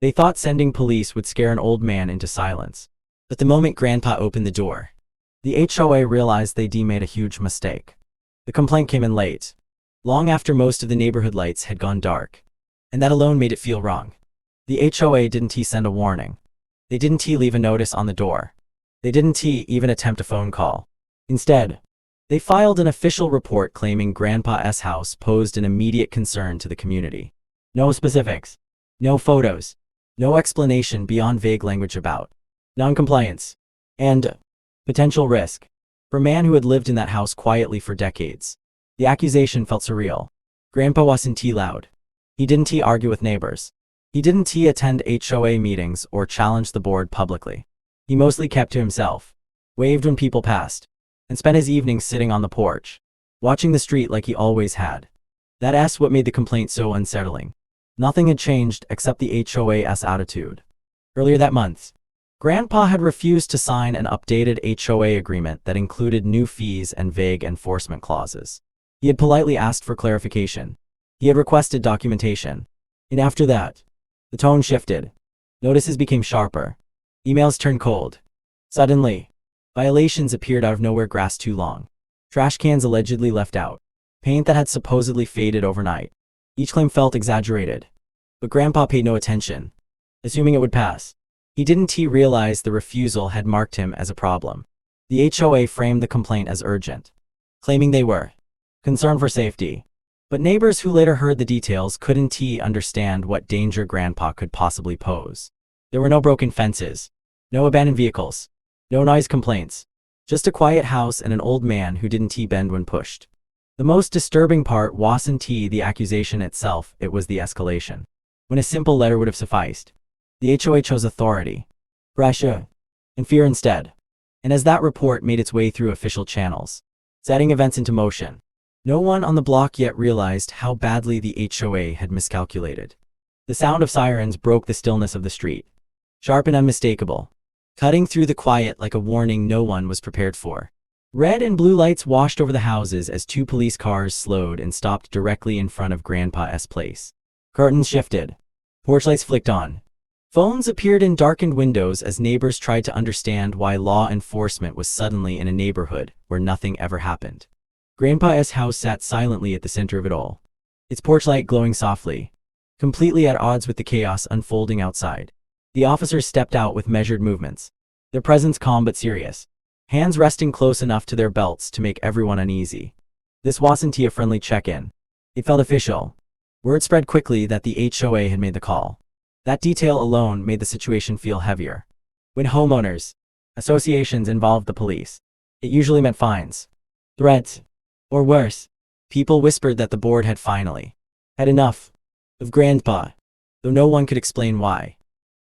They thought sending police would scare an old man into silence. But the moment Grandpa opened the door, the HOA realized they'd made a huge mistake. The complaint came in late, long after most of the neighborhood lights had gone dark, and that alone made it feel wrong. The HOA didn't send a warning. They didn't leave a notice on the door. They didn't even attempt a phone call. Instead, they filed an official report claiming Grandpa's house posed an immediate concern to the community. No specifics, no photos, no explanation beyond vague language about non-compliance and potential risk. For a man who had lived in that house quietly for decades, the accusation felt surreal. Grandpa wasn't loud. He didn't argue with neighbors. He didn't attend HOA meetings or challenge the board publicly. He mostly kept to himself, waved when people passed, and spent his evenings sitting on the porch, watching the street like he always had. That's what made the complaint so unsettling. Nothing had changed except the HOA's attitude. Earlier that month, Grandpa had refused to sign an updated HOA agreement that included new fees and vague enforcement clauses. He had politely asked for clarification. He had requested documentation. And after that, the tone shifted. Notices became sharper. Emails turned cold. Suddenly, violations appeared out of nowhere: grass too long, trash cans allegedly left out, paint that had supposedly faded overnight. Each claim felt exaggerated. But Grandpa paid no attention, assuming it would pass. He didn't realize the refusal had marked him as a problem. The HOA framed the complaint as urgent, claiming they were concerned for safety. But neighbors who later heard the details couldn't understand what danger Grandpa could possibly pose. There were no broken fences, no abandoned vehicles, no noise complaints, just a quiet house and an old man who didn't bend when pushed. The most disturbing part wasn't the accusation itself, it was the escalation. When a simple letter would have sufficed, the HOA chose authority, pressure, and fear instead. And as that report made its way through official channels, setting events into motion, no one on the block yet realized how badly the HOA had miscalculated. The sound of sirens broke the stillness of the street, sharp and unmistakable, cutting through the quiet like a warning no one was prepared for. Red and blue lights washed over the houses as two police cars slowed and stopped directly in front of Grandpa's place. Curtains shifted. Porch lights flicked on. Phones appeared in darkened windows as neighbors tried to understand why law enforcement was suddenly in a neighborhood where nothing ever happened. Grandpa's house sat silently at the center of it all, its porch light glowing softly, completely at odds with the chaos unfolding outside. The officers stepped out with measured movements, their presence calm but serious, hands resting close enough to their belts to make everyone uneasy. This wasn't a friendly check-in. It felt official. Word spread quickly that the HOA had made the call. That detail alone made the situation feel heavier. When homeowners associations involved the police, it usually meant fines, threats, or worse. People whispered that the board had finally had enough of Grandpa, though no one could explain why.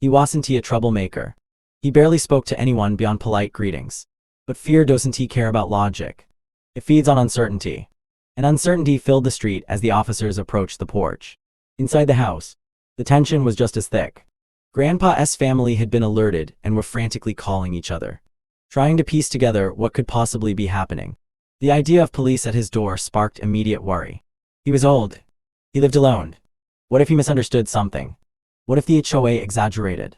He wasn't a troublemaker. He barely spoke to anyone beyond polite greetings. But fear doesn't care about logic. It feeds on uncertainty. And uncertainty filled the street as the officers approached the porch. Inside the house, the tension was just as thick. Grandpa's family had been alerted and were frantically calling each other, trying to piece together what could possibly be happening. The idea of police at his door sparked immediate worry. He was old. He lived alone. What if he misunderstood something? What if the HOA exaggerated?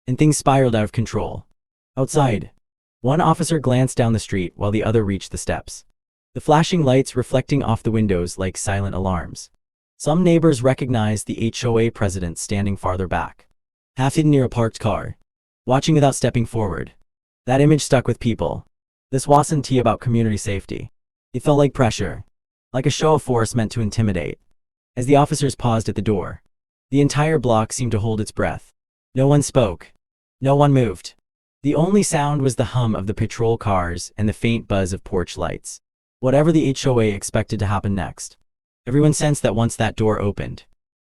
And things spiraled out of control. Outside, one officer glanced down the street while the other reached the steps, the flashing lights reflecting off the windows like silent alarms. Some neighbors recognized the HOA president standing farther back, half hidden near a parked car, watching without stepping forward. That image stuck with people. This wasn't about community safety. It felt like pressure, like a show of force meant to intimidate. As the officers paused at the door, the entire block seemed to hold its breath. No one spoke. No one moved. The only sound was the hum of the patrol cars and the faint buzz of porch lights. Whatever the HOA expected to happen next. Everyone sensed that once that door opened,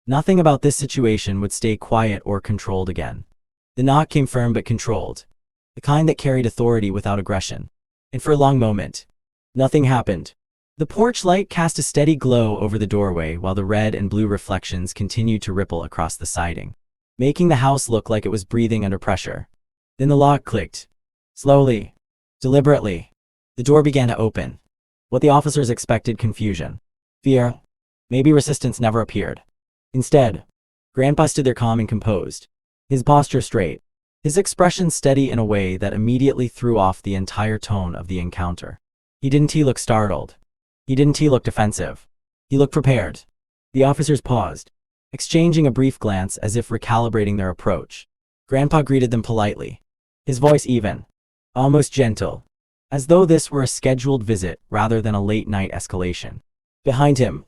nothing about this situation would stay quiet or controlled again. The knock came firm but controlled, the kind that carried authority without aggression. And for a long moment, nothing happened. The porch light cast a steady glow over the doorway while the red and blue reflections continued to ripple across the siding, making the house look like it was breathing under pressure. Then the lock clicked. Slowly, deliberately, the door began to open. What the officers expected: confusion, fear, maybe resistance never appeared. Instead, Grandpa stood there calm and composed. his posture straight, his expression steady in a way that immediately threw off the entire tone of the encounter. He didn't look startled. He didn't look defensive. He looked prepared. The officers paused, exchanging a brief glance as if recalibrating their approach. Grandpa greeted them politely, his voice even, almost gentle, as though this were a scheduled visit rather than a late-night escalation. Behind him,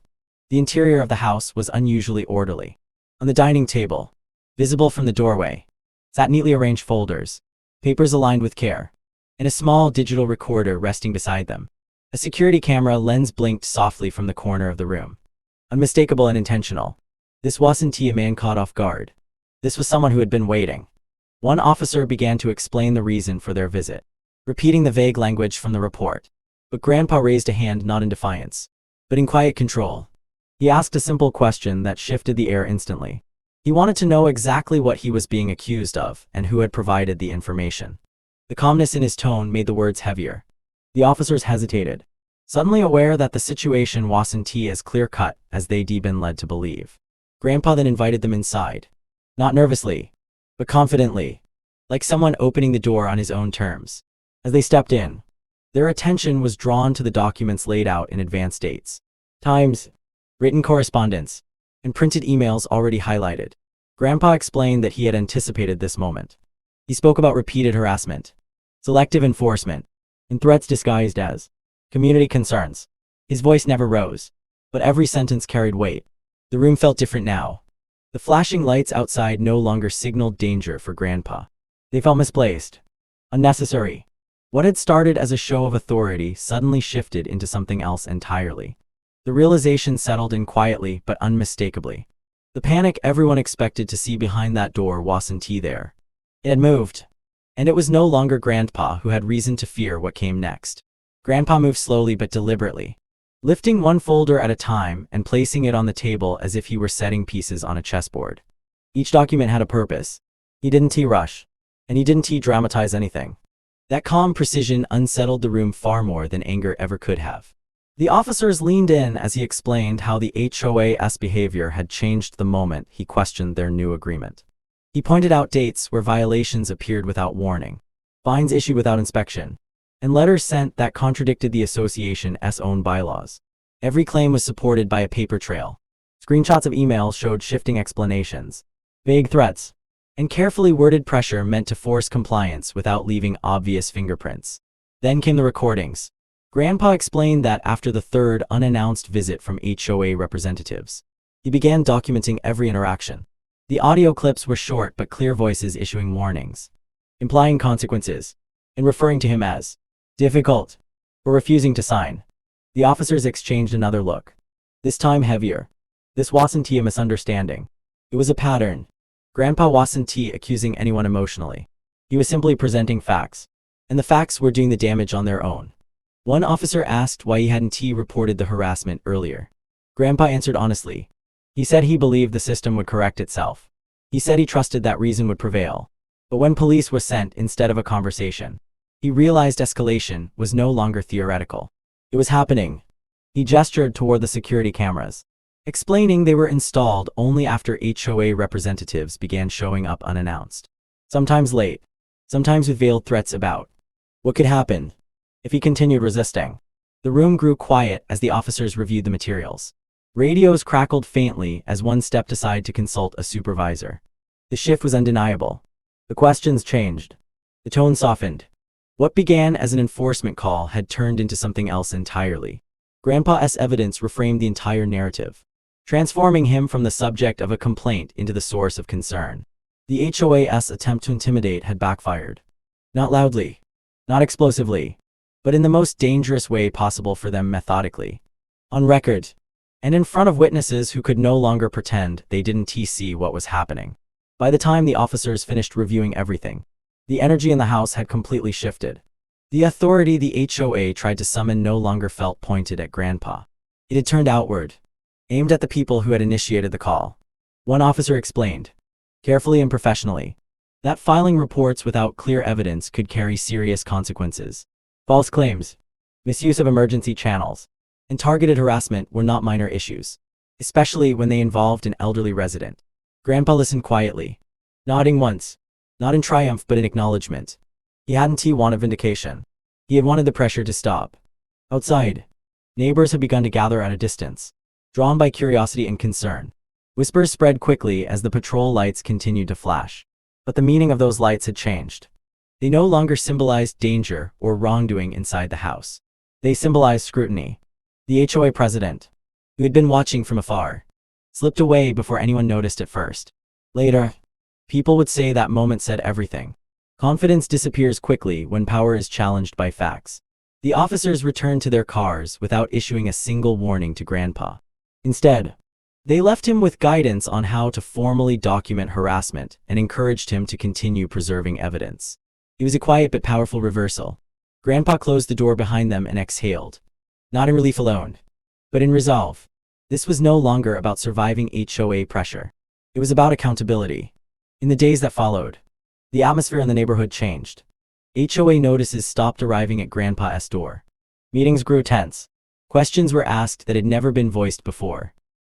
the interior of the house was unusually orderly. On the dining table, visible from the doorway, sat neatly arranged folders, papers aligned with care, and a small digital recorder resting beside them. A security camera lens blinked softly from the corner of the room. Unmistakable and intentional. This wasn't a man caught off guard. This was someone who had been waiting. One officer began to explain the reason for their visit, repeating the vague language from the report. But Grandpa raised a hand not in defiance, but in quiet control. He asked a simple question that shifted the air instantly. He wanted to know exactly what he was being accused of and who had provided the information. The calmness in his tone made the words heavier. The officers hesitated, suddenly aware that the situation wasn't as clear-cut as they'd been led to believe. Grandpa then invited them inside, not nervously, but confidently, like someone opening the door on his own terms. As they stepped in, their attention was drawn to the documents laid out in advance dates, times, written correspondence, and printed emails already highlighted. Grandpa explained that he had anticipated this moment. He spoke about repeated harassment, selective enforcement, and threats disguised as community concerns. His voice never rose, but every sentence carried weight. The room felt different now. The flashing lights outside no longer signaled danger for Grandpa. They felt misplaced, unnecessary. What had started as a show of authority suddenly shifted into something else entirely. The realization settled in quietly but unmistakably. The panic everyone expected to see behind that door wasn't there. It had moved, and it was no longer Grandpa who had reason to fear what came next. Grandpa moved slowly but deliberately, lifting one folder at a time and placing it on the table as if he were setting pieces on a chessboard. Each document had a purpose. He didn't rush, and he didn't dramatize anything. That calm precision unsettled the room far more than anger ever could have. The officers leaned in as he explained how the HOA's behavior had changed the moment he questioned their new agreement. He pointed out dates where violations appeared without warning, fines issued without inspection, and letters sent that contradicted the association's own bylaws. Every claim was supported by a paper trail. Screenshots of emails showed shifting explanations, vague threats, and carefully worded pressure meant to force compliance without leaving obvious fingerprints. Then came the recordings. Grandpa explained that after the third unannounced visit from HOA representatives, he began documenting every interaction. The audio clips were short but clear, voices issuing warnings, implying consequences, and referring to him as difficult for refusing to sign. The officers exchanged another look, this time heavier. This wasn't a misunderstanding. It was a pattern. Grandpa wasn't accusing anyone emotionally. He was simply presenting facts, and the facts were doing the damage on their own. One officer asked why he hadn't reported the harassment earlier. Grandpa answered honestly. He said he believed the system would correct itself. He said he trusted that reason would prevail. But when police were sent instead of a conversation, he realized escalation was no longer theoretical. It was happening. He gestured toward the security cameras, explaining they were installed only after HOA representatives began showing up unannounced. Sometimes late, sometimes with veiled threats about what could happen if he continued resisting. The room grew quiet as the officers reviewed the materials. Radios crackled faintly as one stepped aside to consult a supervisor. The shift was undeniable. The questions changed. The tone softened. What began as an enforcement call had turned into something else entirely. Grandpa's evidence reframed the entire narrative, transforming him from the subject of a complaint into the source of concern. The HOA's attempt to intimidate had backfired. Not loudly, not explosively, but in the most dangerous way possible for them, methodically. On record, and in front of witnesses who could no longer pretend they didn't see what was happening. By the time the officers finished reviewing everything, the energy in the house had completely shifted. The authority the HOA tried to summon no longer felt pointed at Grandpa. It had turned outward, aimed at the people who had initiated the call. One officer explained, carefully and professionally, that filing reports without clear evidence could carry serious consequences. False claims, misuse of emergency channels, and targeted harassment were not minor issues, especially when they involved an elderly resident. Grandpa listened quietly, nodding once, not in triumph but in acknowledgement. He hadn't wanted vindication. He had wanted the pressure to stop. Outside, neighbors had begun to gather at a distance, drawn by curiosity and concern. Whispers spread quickly as the patrol lights continued to flash. But the meaning of those lights had changed. They no longer symbolized danger or wrongdoing inside the house. They symbolized scrutiny. The HOA president, who had been watching from afar, slipped away before anyone noticed at first. Later, people would say that moment said everything. Confidence disappears quickly when power is challenged by facts. The officers returned to their cars without issuing a single warning to Grandpa. Instead, they left him with guidance on how to formally document harassment and encouraged him to continue preserving evidence. It was a quiet but powerful reversal. Grandpa closed the door behind them and exhaled, not in relief alone, but in resolve. This was no longer about surviving HOA pressure. It was about accountability. In the days that followed, the atmosphere in the neighborhood changed. HOA notices stopped arriving at Grandpa's door. Meetings grew tense. Questions were asked that had never been voiced before.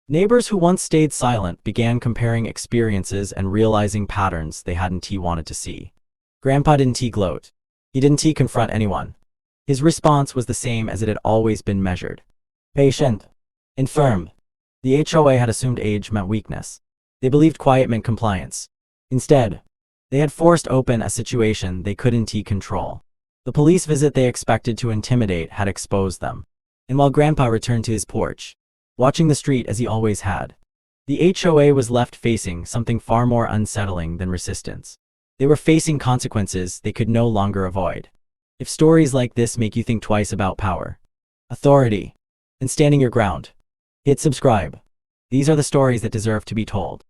Neighbors who once stayed silent began comparing experiences and realizing patterns they hadn't wanted to see. Grandpa didn't gloat. He didn't confront anyone. His response was the same as it had always been measured. Patient and firm. The HOA had assumed age meant weakness. They believed quiet meant compliance. Instead, they had forced open a situation they couldn't control. The police visit they expected to intimidate had exposed them. And while Grandpa returned to his porch, watching the street as he always had, the HOA was left facing something far more unsettling than resistance. They were facing consequences they could no longer avoid. If stories like this make you think twice about power, authority, and standing your ground, hit subscribe. These are the stories that deserve to be told.